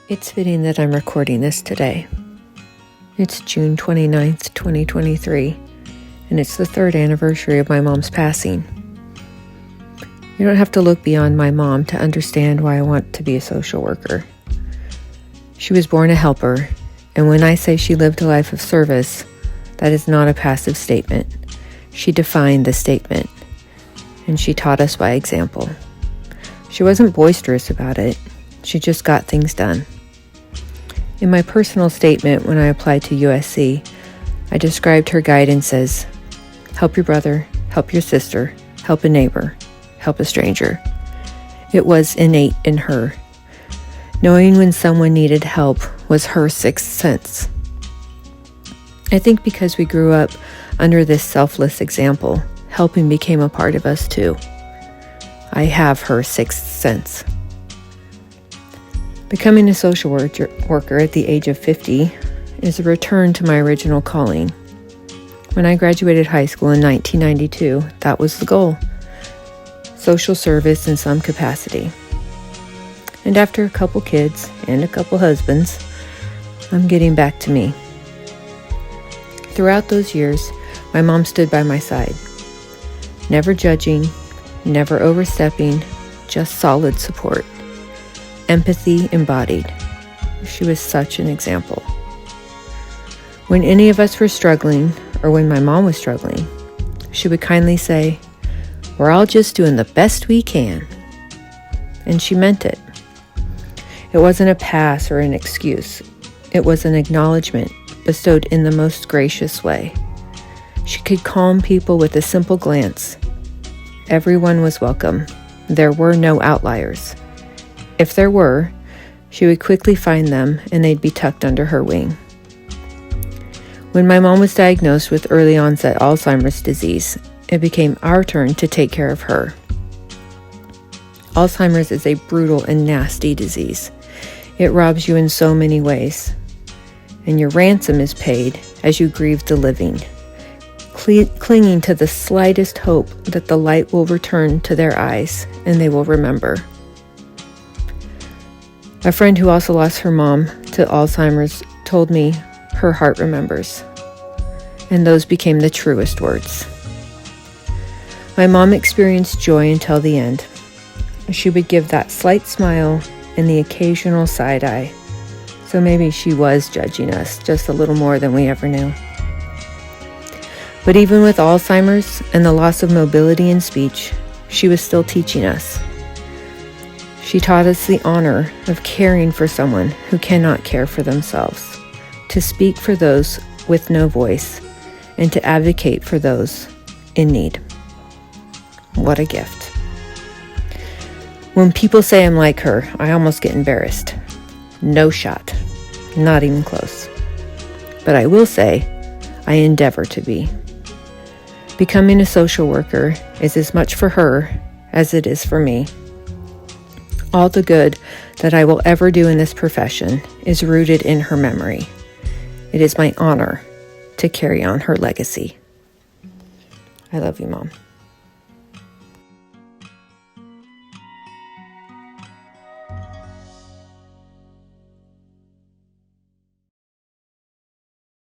It's fitting that I'm recording this today. It's June 29th, 2023, and it's the 3rd anniversary of my mom's passing. You don't have to look beyond my mom to understand why I want to be a social worker. She was born a helper, and when I say she lived a life of service, that is not a passive statement. She defined the statement, and she taught us by example. She wasn't boisterous about it. She just got things done. In my personal statement when I applied to USC, I described her guidance as help your brother, help your sister, help a neighbor, help a stranger. It was innate in her. Knowing when someone needed help was her sixth sense. I think because we grew up under this selfless example, helping became a part of us too. I have her sixth sense. Becoming a social worker at the age of 50 is a return to my original calling. When I graduated high school in 1992, that was the goal. Social service in some capacity. And after a couple kids and a couple husbands, I'm getting back to me. Throughout those years, my mom stood by my side. Never judging, never overstepping, just solid support. Empathy embodied. She was such an example. When any of us were struggling, or when my mom was struggling, she would kindly say, "We're all just doing the best we can." And she meant it. It wasn't a pass or an excuse. It was an acknowledgement bestowed in the most gracious way. She could calm people with a simple glance. Everyone was welcome. There were no outliers. If there were, she would quickly find them and they'd be tucked under her wing. When my mom was diagnosed with early onset Alzheimer's disease, it became our turn to take care of her. Alzheimer's is a brutal and nasty disease. It robs you in so many ways. And your ransom is paid as you grieve the living, clinging to the slightest hope that the light will return to their eyes and they will remember. A friend who also lost her mom to Alzheimer's told me her heart remembers. And those became the truest words. My mom experienced joy until the end. She would give that slight smile and the occasional side eye. So maybe she was judging us just a little more than we ever knew. But even with Alzheimer's and the loss of mobility and speech, she was still teaching us. She taught us the honor of caring for someone who cannot care for themselves, to speak for those with no voice, and to advocate for those in need. What a gift. When people say I'm like her, I almost get embarrassed. No shot. Not even close. But I will say, I endeavor to be. Becoming a social worker is as much for her as it is for me. All the good that I will ever do in this profession is rooted in her memory. It is my honor to carry on her legacy. I love you, Mom.